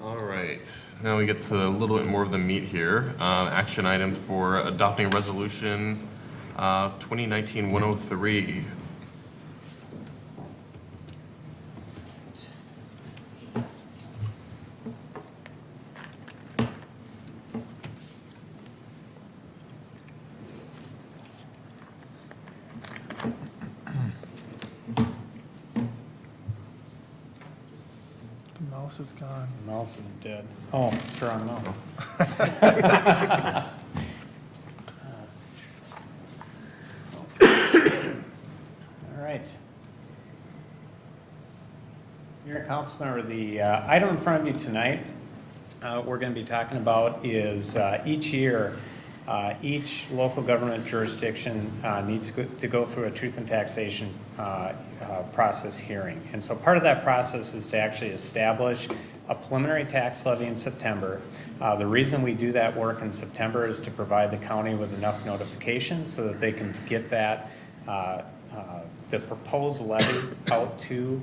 All right, now we get to a little bit more of the meat here. Action item for adopting resolution 2019-103. Mouse is gone. The mouse is dead. Oh, it's the wrong mouse. All right. Your council member, the item in front of you tonight, we're going to be talking about is each year, each local government jurisdiction needs to go through a truth and taxation process hearing. And so part of that process is to actually establish a preliminary tax levy in September. The reason we do that work in September is to provide the county with enough notification so that they can get that the proposed levy out to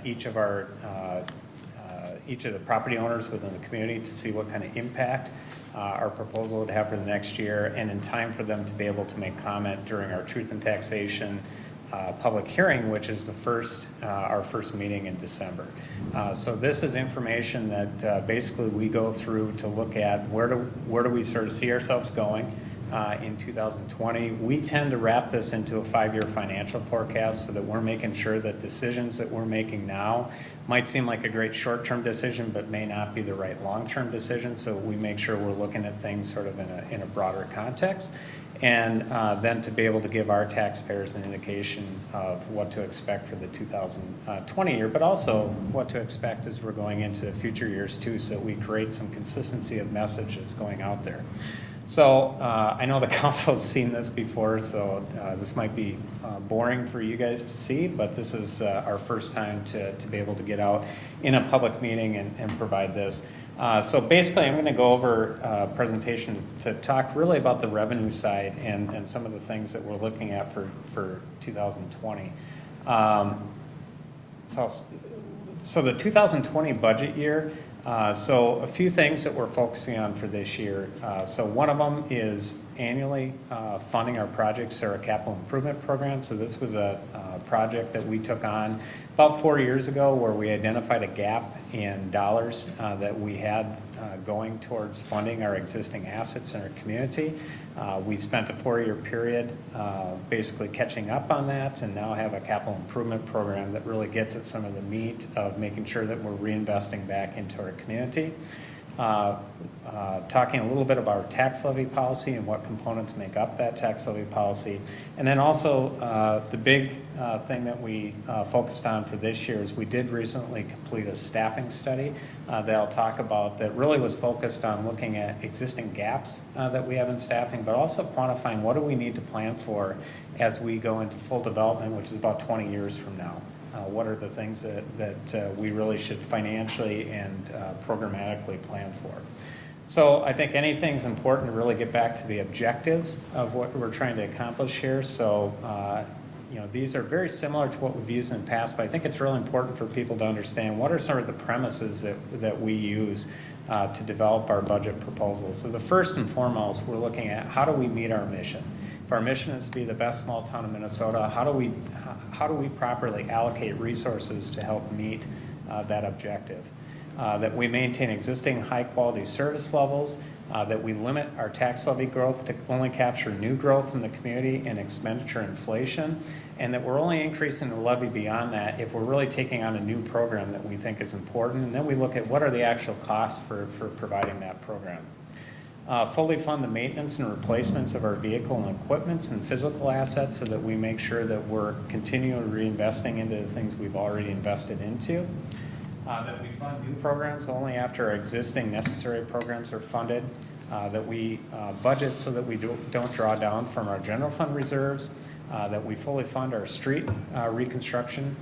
each of the property owners within the community to see what kind of impact our proposal would have for the next year, and in time for them to be able to make comment during our truth and taxation public hearing, which is our first meeting in December. So this is information that basically we go through to look at where do we sort of see ourselves going in 2020. We tend to wrap this into a 5-year financial forecast so that we're making sure that decisions that we're making now might seem like a great short-term decision but may not be the right long-term decision. So we make sure we're looking at things sort of in a broader context, and then to be able to give our taxpayers an indication of what to expect for the 2020 year, but also what to expect as we're going into future years too, so we create some consistency of messages going out there. So I know the council has seen this before, so this might be boring for you guys to see, but this is our first time to be able to get out in a public meeting and provide this. So basically I'm going to go over a presentation to talk really about the revenue side and some of the things that we're looking at for 2020. So the 2020 budget year, so a few things that we're focusing on for this year. So one of them is annually funding our projects or our capital improvement program. So this was a project that we took on about 4 years ago where we identified a gap in dollars that we had going towards funding our existing assets in our community. We spent a 4-year period basically catching up on that, and now have a capital improvement program that really gets at some of the meat of making sure that we're reinvesting back into our community. Talking a little bit about our tax levy policy and what components make up that tax levy policy. And then also the big thing that we focused on for this year is we did recently complete a staffing study that I'll talk about that really was focused on looking at existing gaps that we have in staffing, but also quantifying what do we need to plan for as we go into full development, which is about 20 years from now. What are the things that we really should financially and programmatically plan for? So I think anything's important to really get back to the objectives of what we're trying to accomplish here. So these are very similar to what we've used in the past, but I think it's really important for people to understand what are some of the premises that we use to develop our budget proposals. So the first and foremost, we're looking at how do we meet our mission. If our mission is to be the best small town in Minnesota, how do we properly allocate resources to help meet that objective? That we maintain existing high-quality service levels, that we limit our tax levy growth to only capture new growth in the community and expenditure inflation, and that we're only increasing the levy beyond that if we're really taking on a new program that we think is important, and then we look at what are the actual costs for providing that program. Fully fund the maintenance and replacements of our vehicle and equipments and physical assets so that we make sure that we're continually reinvesting into the things we've already invested into. That we fund new programs only after our existing necessary programs are funded. That we budget so that we don't draw down from our general fund reserves. That we fully fund our street reconstruction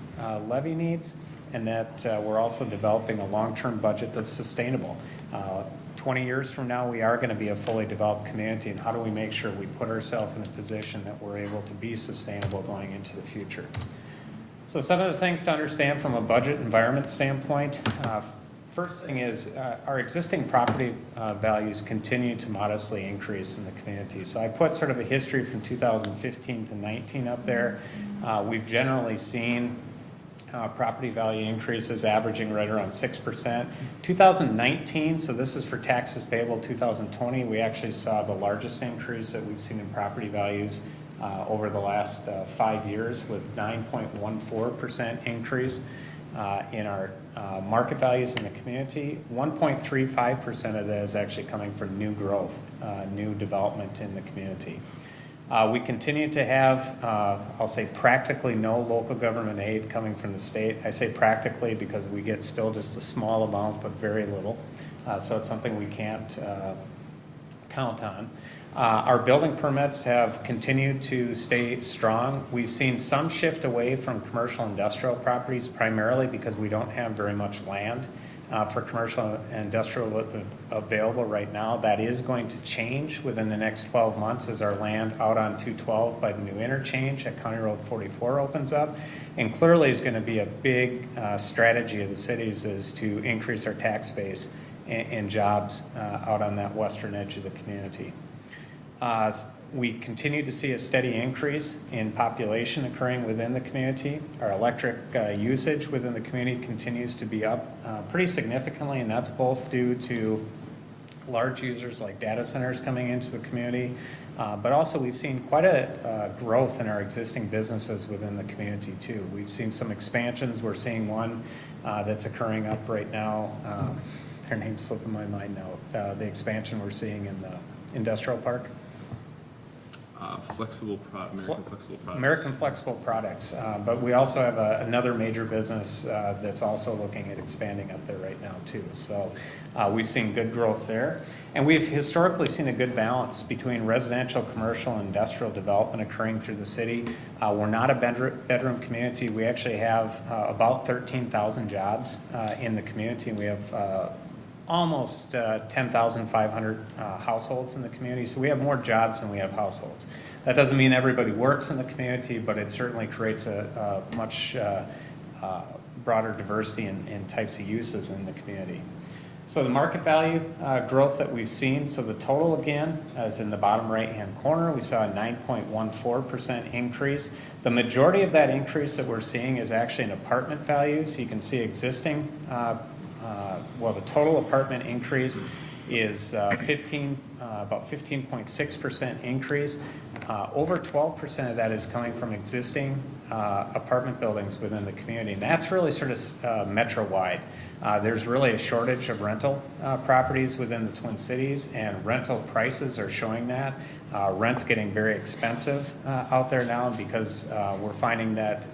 levy needs. And that we're also developing a long-term budget that's sustainable. 20 years from now, we are going to be a fully developed community, and how do we make sure we put ourselves in a position that we're able to be sustainable going into the future? So some of the things to understand from a budget environment standpoint, First thing is our existing property values continue to modestly increase in the community. So I put sort of a history from 2015 to 19 up there. We've generally seen property value increases averaging right around 6%. 2019, so this is for taxes payable 2020, we actually saw the largest increase that we've seen in property values over the last 5 years, with 9.14% increase in our market values in the community. 1.35% of that is actually coming from new growth, new development in the community. We continue to have, I'll say, practically no local government aid coming from the state. I say practically because we get still just a small amount, but very little. So it's something we can't count on. Our building permits have continued to stay strong. We've seen some shift away from commercial industrial properties, primarily because we don't have very much land for commercial and industrial available right now. That is going to change within the next 12 months as our land out on 212 by the new interchange at County Road 44 opens up. And clearly is going to be a big strategy of the cities is to increase our tax base and jobs out on that western edge of the community. We continue to see a steady increase in population occurring within the community. Our electric usage within the community continues to be up pretty significantly, and that's both due to large users like data centers coming into the community, but also we've seen quite a growth in our existing businesses within the community too. We've seen some expansions. We're seeing one that's occurring up right now. Their name's slipping my mind now. The expansion we're seeing in the industrial park. American Flexible Products. But we also have another major business that's also looking at expanding up there right now too. So we've seen good growth there. And we've historically seen a good balance between residential, commercial, and industrial development occurring through the city. We're not a bedroom community. We actually have about 13,000 jobs in the community. We have almost 10,500 households in the community. So we have more jobs than we have households. That doesn't mean everybody works in the community, but it certainly creates a much broader diversity in types of uses in the community. So the market value growth that we've seen, so the total again is in the bottom right-hand corner. We saw a 9.14% increase. The majority of that increase that we're seeing is actually in apartment values. You can see existing the total apartment increase is about 15.6% increase. Over 12% of that is coming from existing apartment buildings within the community. And that's really sort of metro-wide. There's really a shortage of rental properties within the Twin Cities, and rental prices are showing that. Rent's getting very expensive out there now because we're finding that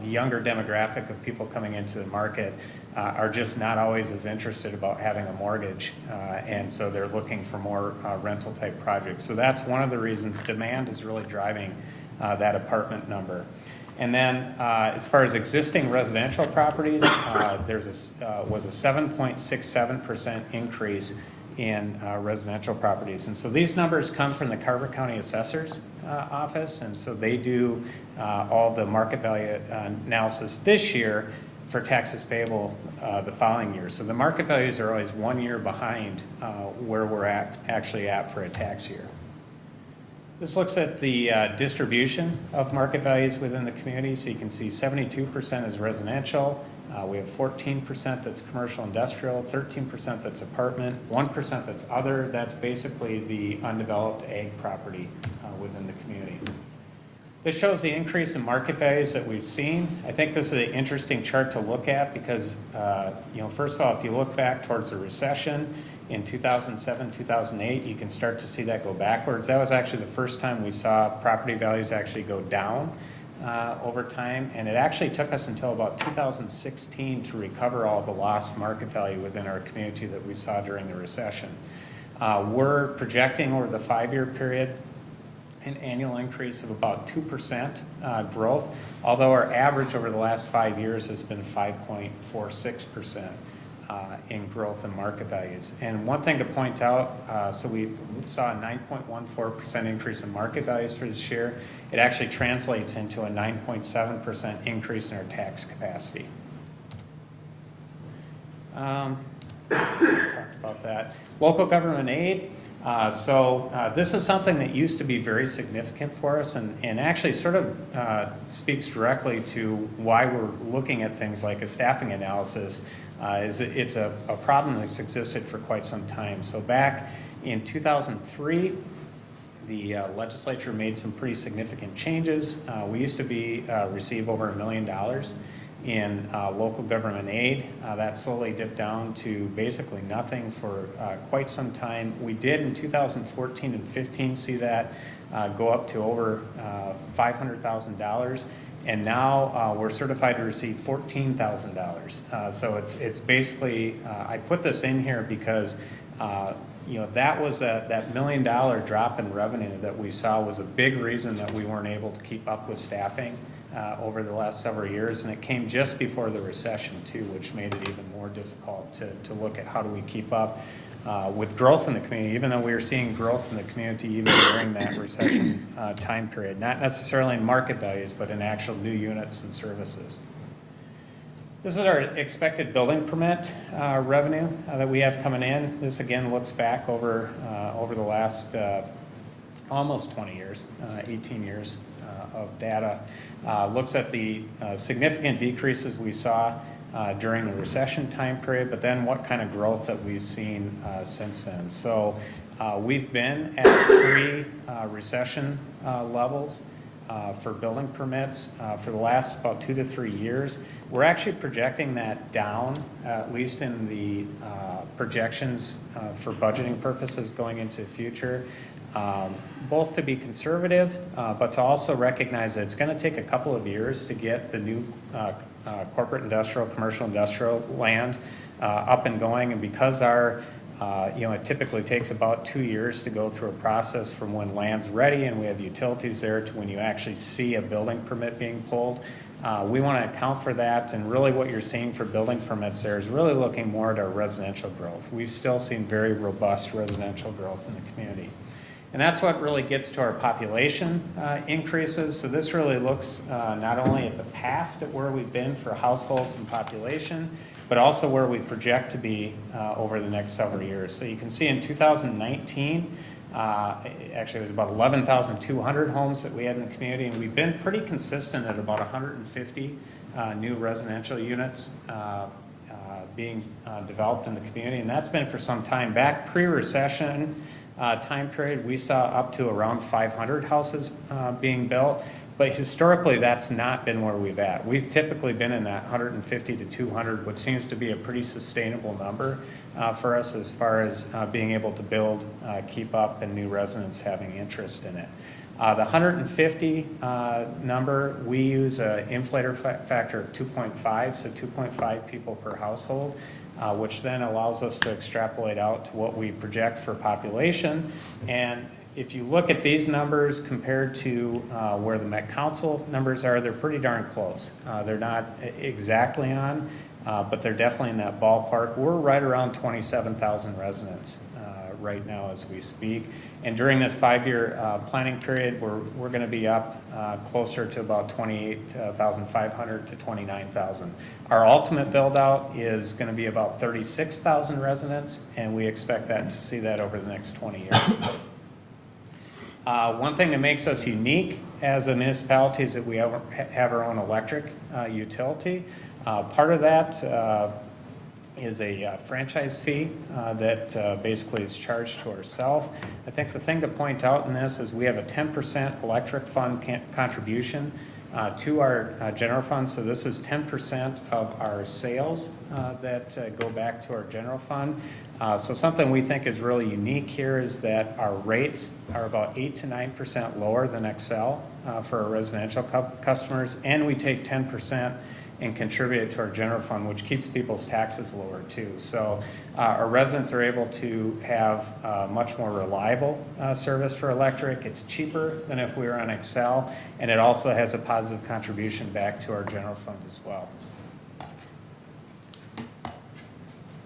the younger demographic of people coming into the market are just not always as interested about having a mortgage, and so they're looking for more rental type projects. So that's one of the reasons demand is really driving that apartment number. And then as far as existing residential properties, was a 7.67% increase in residential properties. And so these numbers come from the Carver County Assessor's Office, and so they do all the market value analysis this year for taxes payable the following year. So the market values are always 1 year behind where we're actually at for a tax year. This looks at the distribution of market values within the community. So you can see 72% is residential. We have 14% that's commercial industrial, 13% that's apartment, 1% that's other. That's basically the undeveloped ag property within the community. This shows the increase in market values that we've seen. I think this is an interesting chart to look at because, first of all, if you look back towards the recession in 2007, 2008, you can start to see that go backwards. That was actually the first time we saw property values actually go down over time, and it actually took us until about 2016 to recover all the lost market value within our community that we saw during the recession. We're projecting over the 5-year period an annual increase of about 2% growth, although our average over the last 5 years has been 5.46% in growth in market values. And one thing to point out, so we saw a 9.14% increase in market values for this year. It actually translates into a 9.7% increase in our tax capacity. Talked about that. Local government aid. This is something that used to be very significant for us and actually sort of speaks directly to why we're looking at things like a staffing analysis. It's a problem that's existed for quite some time. So back in 2003, the legislature made some pretty significant changes. We used to receive over $1 million in local government aid. That slowly dipped down to basically nothing for quite some time. We did in 2014 and 15 see that go up to over $500,000. And now we're certified to receive $14,000. So it's basically, I put this in here because that was that $1 million drop in revenue that we saw was a big reason that we weren't able to keep up with staffing over the last several years, and it came just before the recession too, which made it even more difficult to look at how do we keep up with growth in the community, even though we were seeing growth in the community even during that recession time period, not necessarily in market values, but in actual new units and services. This is our expected building permit revenue that we have coming in. This again looks back over the last almost 20 years, 18 years of data. Looks at the significant decreases we saw during the recession time period, but then what kind of growth that we've seen since then. So we've been at pre-recession levels for building permits for the last about 2 to 3 years. We're actually projecting that down, at least in the projections for budgeting purposes going into the future. Both to be conservative, but to also recognize that it's going to take a couple of years to get the new corporate industrial, commercial industrial land up and going. And because it typically takes about 2 years to go through a process from when land's ready and we have utilities there to when you actually see a building permit being pulled. We want to account for that, and really what you're seeing for building permits there is really looking more at our residential growth. We've still seen very robust residential growth in the community. And that's what really gets to our population increases. So this really looks not only at the past, at where we've been for households and population, but also where we project to be over the next several years. So you can see in 2019, actually it was about 11,200 homes that we had in the community, and we've been pretty consistent at about 150 new residential units being developed in the community, and that's been for some time. Back pre-recession time period, we saw up to around 500 houses being built, but historically that's not been where we've at. We've typically been in that 150 to 200, what seems to be a pretty sustainable number for us as far as being able to build, keep up, and new residents having interest in it. The 150 number, we use an inflator factor of 2.5, so 2.5 people per household, which then allows us to extrapolate out to what we project for population. And if you look at these numbers compared to where the Met Council numbers are, they're pretty darn close. They're not exactly on, but they're definitely in that ballpark. We're right around 27,000 residents right now as we speak. And during this 5-year planning period, we're going to be up closer to about 28,500 to 29,000. Our ultimate build out is going to be about 36,000 residents, and we expect to see that over the next 20 years. One thing that makes us unique as a municipality is that we have our own electric utility. Part of that is a franchise fee that basically is charged to ourselves. I think the thing to point out in this is we have a 10% electric fund contribution to our general fund. So this is 10% of our sales that go back to our general fund. So something we think is really unique here is that our rates are about 8 to 9% lower than Excel for our residential customers, and we take 10% and contribute it to our general fund, which keeps people's taxes lower too. So our residents are able to have much more reliable service for electric. It's cheaper than if we were on Excel, and it also has a positive contribution back to our general fund as well.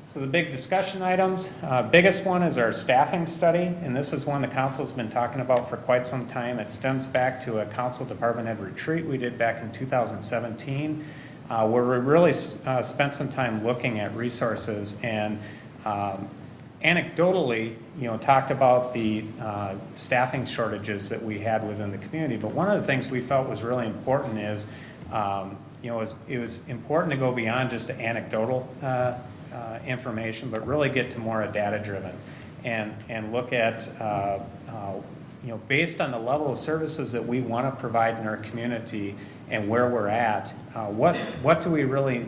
So the big discussion items, biggest one is our staffing study, and this is one the council's been talking about for quite some time. It stems back to a council department head retreat we did back in 2017. Where we really spent some time looking at resources, and Anecdotally, talked about the staffing shortages that we had within the community, but one of the things we felt was really important is, it was important to go beyond just anecdotal information, but really get to more data-driven and look at, based on the level of services that we want to provide in our community and where we're at, what do we really,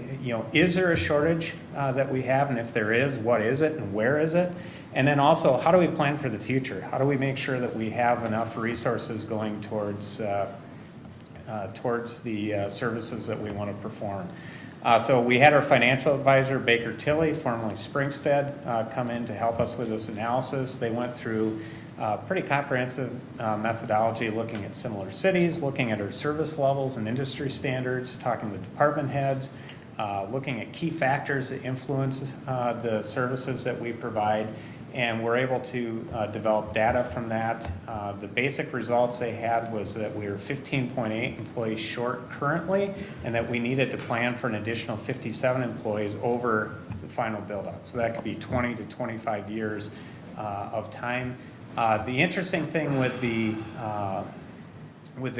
is there a shortage that we have? And if there is, what is it and where is it? And then also, how do we plan for the future? How do we make sure that we have enough resources going towards the services that we want to perform? So we had our financial advisor, Baker Tilly, formerly Springstead, come in to help us with this analysis. They went through pretty comprehensive methodology looking at similar cities, looking at our service levels and industry standards, talking to department heads, looking at key factors that influence the services that we provide, and we're able to develop data from that. The basic results they had was that we were 15.8 employees short currently, and that we needed to plan for an additional 57 employees over the final build-out. So that could be 20 to 25 years of time. The interesting thing with the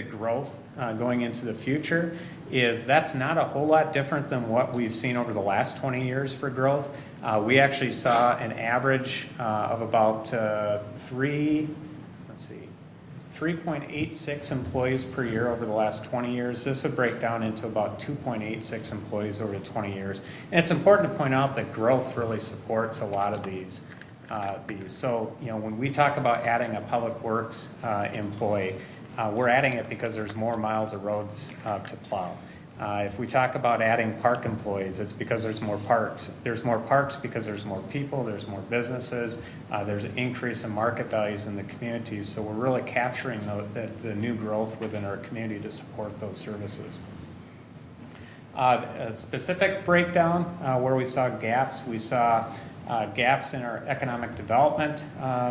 growth going into the future is that's not a whole lot different than what we've seen over the last 20 years for growth. We actually saw an average of about 3.86 employees per year over the last 20 years. This would break down into about 2.86 employees over 20 years. And it's important to point out that growth really supports a lot of these. So, when we talk about adding a public works employee, we're adding it because there's more miles of roads to plow. If we talk about adding park employees, it's because there's more parks. There's more parks because there's more people, there's more businesses, there's an increase in market values in the communities. So we're really capturing the new growth within our community to support those services. A specific breakdown where we saw gaps, we saw gaps in our economic development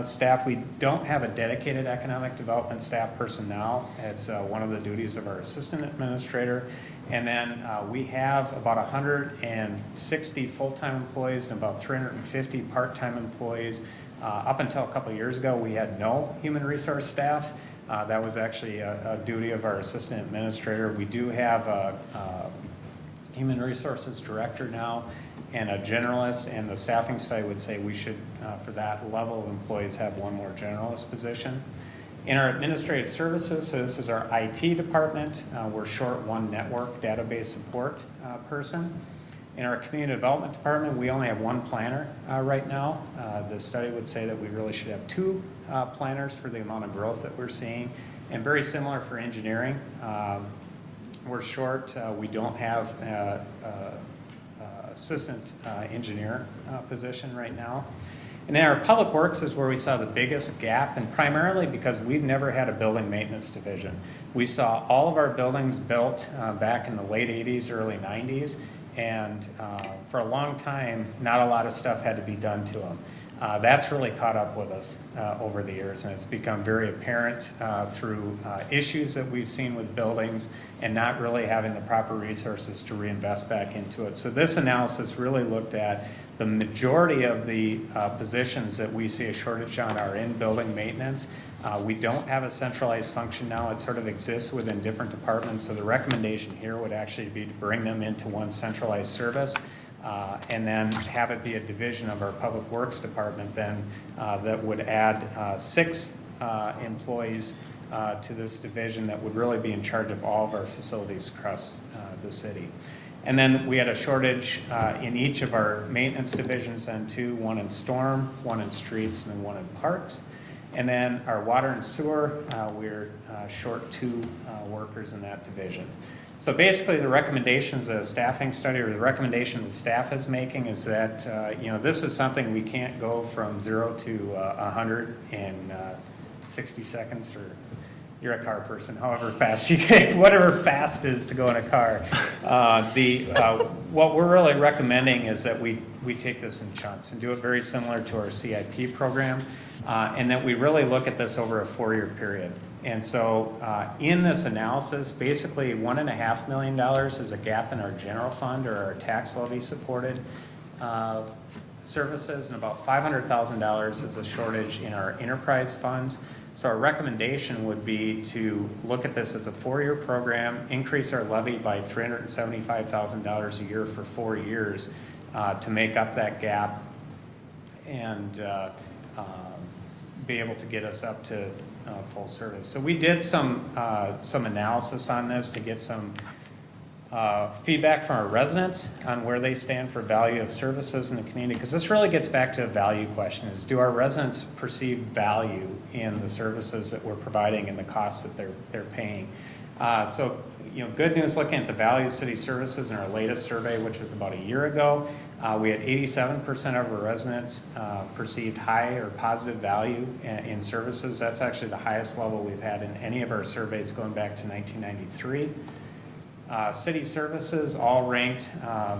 staff. We don't have a dedicated economic development staff person now. It's one of the duties of our assistant administrator. And then we have about 160 full-time employees and about 350 part-time employees. Up until a couple of years ago, we had no human resource staff. That was actually a duty of our assistant administrator. We do have a human resources director now and a generalist, and the staffing study would say we should, for that level of employees, have one more generalist position. In our administrative services, so this is our IT department, we're short one network database support person. In our community development department, we only have one planner right now. The study would say that we really should have two planners for the amount of growth that we're seeing, and very similar for engineering. We're short, we don't have assistant engineer position right now. And then our public works is where we saw the biggest gap, and primarily because we've never had a building maintenance division. We saw all of our buildings built back in the late 80s, early 90s, and for a long time, not a lot of stuff had to be done to them. That's really caught up with us over the years, and it's become very apparent through issues that we've seen with buildings and not really having the proper resources to reinvest back into it. So this analysis really looked at the majority of the positions that we see a shortage on are in building maintenance. We don't have a centralized function now. It sort of exists within different departments, so the recommendation here would actually be to bring them into one centralized service. And then have it be a division of our Public Works Department then that would add 6 employees to this division that would really be in charge of all of our facilities across the city. And then we had a shortage in each of our maintenance divisions then too, one in storm, one in streets, and then one in parks. And then our water and sewer, we're short 2 workers in that division. So basically the recommendations of the staffing study, or the recommendation the staff is making, is that this is something we can't go from 0 to 100 in 60 seconds, or you're a car person, however fast you can, whatever fast is to go in a car. What we're really recommending is that we take this in chunks and do it very similar to our CIP program, and that we really look at this over a 4-year period. And so in this analysis, basically $1.5 million is a gap in our general fund or our tax levy supported services, and about $500,000 is a shortage in our enterprise funds. So our recommendation would be to look at this as a 4-year program, increase our levy by $375,000 a year for 4 years to make up that gap and be able to get us up to full service. So we did some analysis on this to get some feedback from our residents on where they stand for value of services in the community, because this really gets back to a value question: is do our residents perceive value in the services that we're providing and the costs that they're paying? So, good news, looking at the value of city services in our latest survey, which was about a year ago, we had 87% of our residents perceived high or positive value in services. That's actually the highest level we've had in any of our surveys going back to 1993. City services all ranked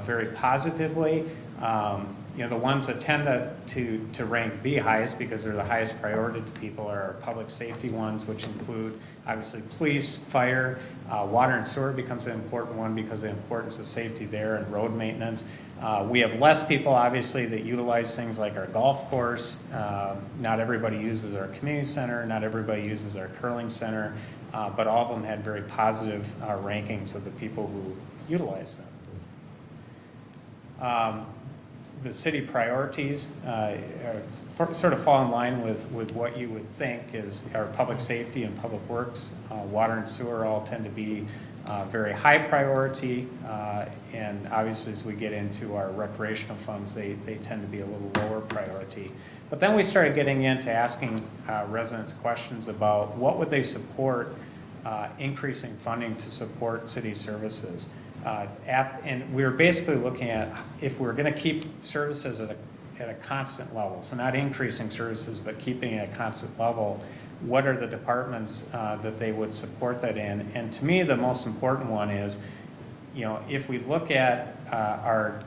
very positively. The ones that tend to rank the highest because they're the highest priority to people are our public safety ones, which include obviously police, fire, water and sewer becomes an important one because of the importance of safety there, and road maintenance. We have less people obviously that utilize things like our golf course. Not everybody uses our community center, not everybody uses our curling center, but all of them had very positive rankings of the people who utilize them. The city priorities sort of fall in line with what you would think is our public safety and public works. Water and sewer all tend to be very high priority, and obviously as we get into our recreational funds, they tend to be a little lower priority. But then we started getting into asking residents questions about what would they support increasing funding to support city services. And we were basically looking at if we're going to keep services at a constant level, so not increasing services, but keeping it at a constant level, what are the departments that they would support that in? And to me, the most important one is, if we look at our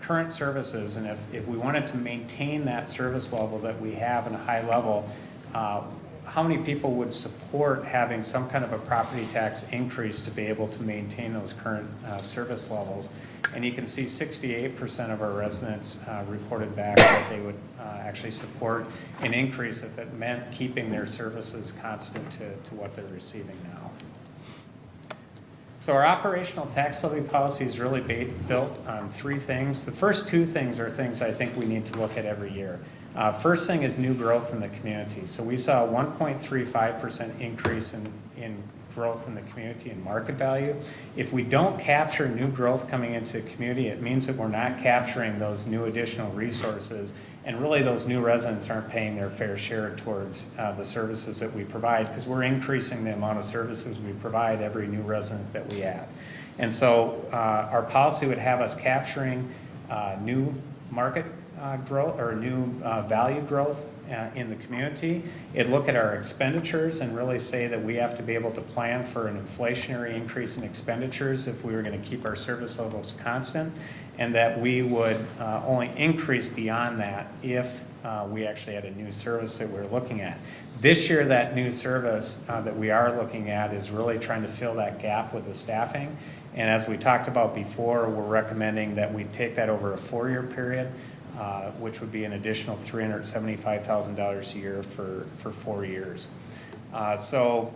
current services, and if we wanted to maintain that service level that we have in a high level, how many people would support having some kind of a property tax increase to be able to maintain those current service levels? And you can see 68% of our residents reported back that they would actually support an increase if it meant keeping their services constant to what they're receiving now. So our operational tax levy policy is really built on 3 things. The first 2 things are things I think we need to look at every year. First thing is new growth in the community. So we saw a 1.35% increase in growth in the community and market value. If we don't capture new growth coming into the community, it means that we're not capturing those new additional resources, and really those new residents aren't paying their fair share towards the services that we provide, because we're increasing the amount of services we provide every new resident that we add. And so our policy would have us capturing new market growth or new value growth in the community. It'd look at our expenditures and really say that we have to be able to plan for an inflationary increase in expenditures if we were going to keep our service levels constant, and that we would only increase beyond that if we actually had a new service that we're looking at. This year, that new service that we are looking at is really trying to fill that gap with the staffing. And as we talked about before, we're recommending that we take that over a 4-year period, which would be an additional $375,000 a year for 4 years. So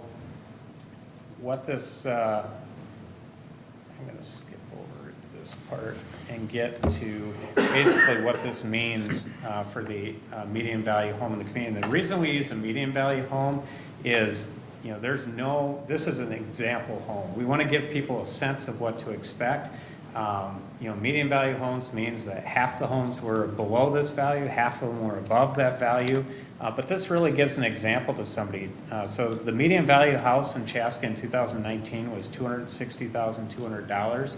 what this, I'm going to skip over this part and get to basically what this means for the median value home in the community. And the reason we use a median value home is, this is an example home. We want to give people a sense of what to expect. Median value homes means that half the homes were below this value, half of them were above that value. But this really gives an example to somebody. So the median value house in Chaska in 2019 was $260,200.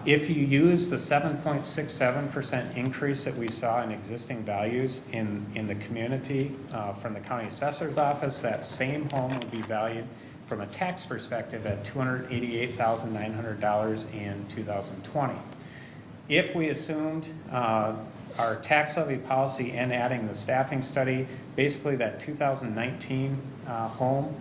If you use the 7.67% increase that we saw in existing values in the community from the county assessor's office, that same home would be valued from a tax perspective at $288,900 in 2020. If we assumed our tax levy policy and adding the staffing study, basically that 2019 home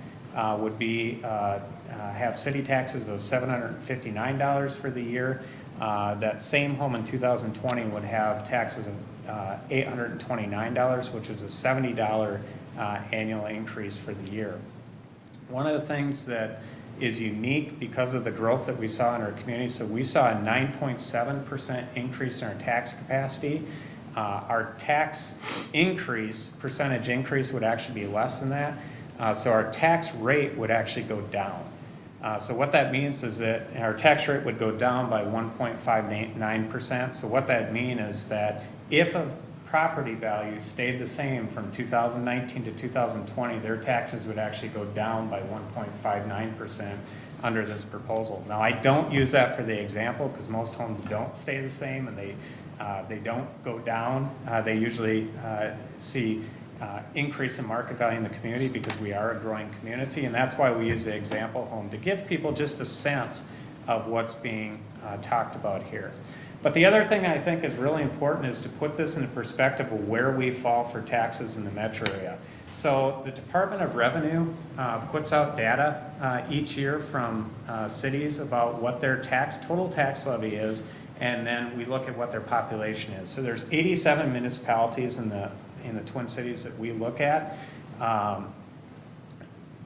would be have city taxes of $759 for the year. That same home in 2020 would have taxes of $829, which is a $70 annual increase for the year. One of the things that is unique because of the growth that we saw in our community, so we saw a 9.7% increase in our tax capacity. Our tax increase, percentage increase, would actually be less than that. So our tax rate would actually go down. So what that means is that our tax rate would go down by 1.59%. So what that means is that if a property value stayed the same from 2019 to 2020, their taxes would actually go down by 1.59% under this proposal. Now, I don't use that for the example because most homes don't stay the same and they don't go down. They usually see increase in market value in the community because we are a growing community, and that's why we use the example home to give people just a sense of what's being talked about here. But the other thing I think is really important is to put this into perspective of where we fall for taxes in the metro area. So the Department of Revenue puts out data each year from cities about what their total tax levy is, and then we look at what their population is. So there's 87 municipalities in the Twin Cities that we look at.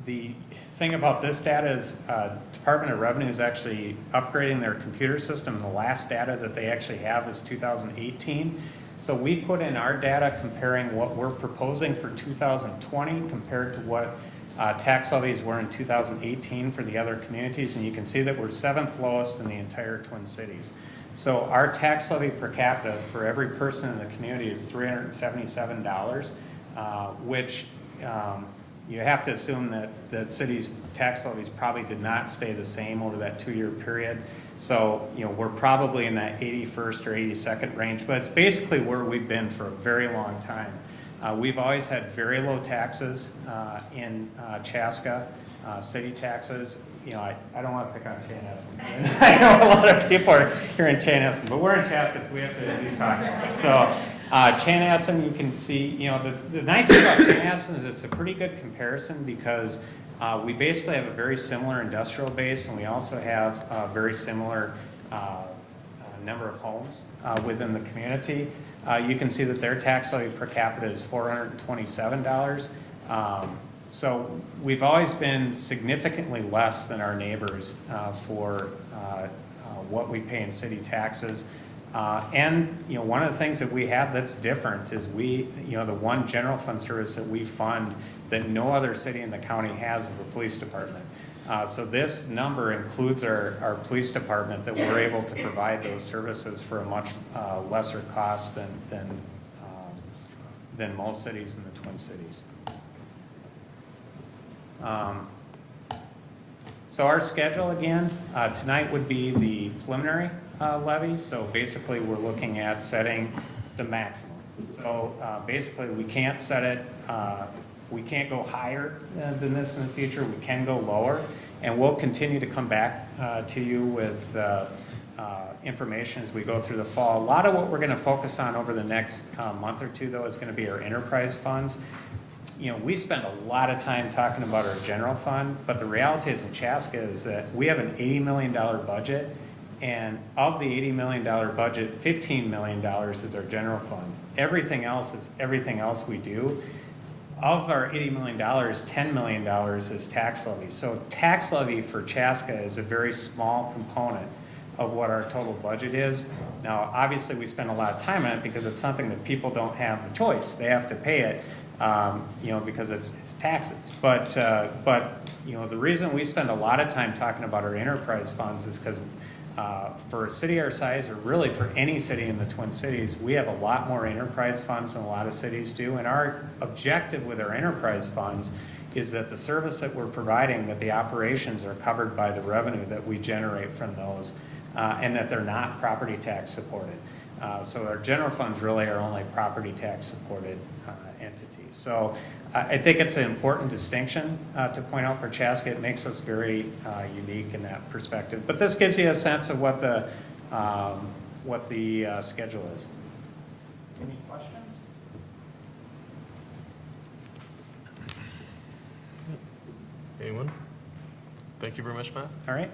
The thing about this data is Department of Revenue is actually upgrading their computer system, and the last data that they actually have is 2018. So we put in our data comparing what we're proposing for 2020 compared to what tax levies were in 2018 for the other communities, and you can see that we're 7th lowest in the entire Twin Cities. So our tax levy per capita for every person in the community is $377, which you have to assume that the city's tax levies probably did not stay the same over that 2-year period. So, we're probably in that 81st or 82nd range, but it's basically where we've been for a very long time. We've always had very low taxes in Chaska, city taxes. I don't want to pick on Chanhassen. I know a lot of people are here in Chanhassen, but we're in Chaska, so we have to at least talk about it. So Chanhassen, you can see, the nice thing about Chanhassen is it's a pretty good comparison because we basically have a very similar industrial base, and we also have a very similar number of homes within the community. You can see that their tax levy per capita is $427. So we've always been significantly less than our neighbors for what we pay in city taxes. And one of the things that we have that's different is the one general fund service that we fund that no other city in the county has is the police department. So this number includes our police department that we're able to provide those services for a much lesser cost than most cities in the Twin Cities. So our schedule again, tonight would be the preliminary levy. So basically we're looking at setting the maximum. So basically we can't set it, we can't go higher than this in the future. We can go lower, and we'll continue to come back to you with information as we go through the fall. A lot of what we're going to focus on over the next month or two, though, is going to be our enterprise funds. We spend a lot of time talking about our general fund, but the reality is in Chaska is that we have an $80 million budget, and of the $80 million budget, $15 million is our general fund. Everything else is everything else we do. Of our $80 million, $10 million is tax levy. So tax levy for Chaska is a very small component of what our total budget is. Now, obviously, we spend a lot of time on it because it's something that people don't have the choice. They have to pay it. Because it's taxes. But the reason we spend a lot of time talking about our enterprise funds is because for a city our size, or really for any city in the Twin Cities, we have a lot more enterprise funds than a lot of cities do. And our objective with our enterprise funds is that the service that we're providing, that the operations are covered by the revenue that we generate from those, and that they're not property tax supported. So our general funds really are only property tax supported entities. So I think it's an important distinction to point out for Chaska. It makes us very unique in that perspective. But this gives you a sense of what the schedule is. Any questions? Anyone? Thank you very much, Matt. All right.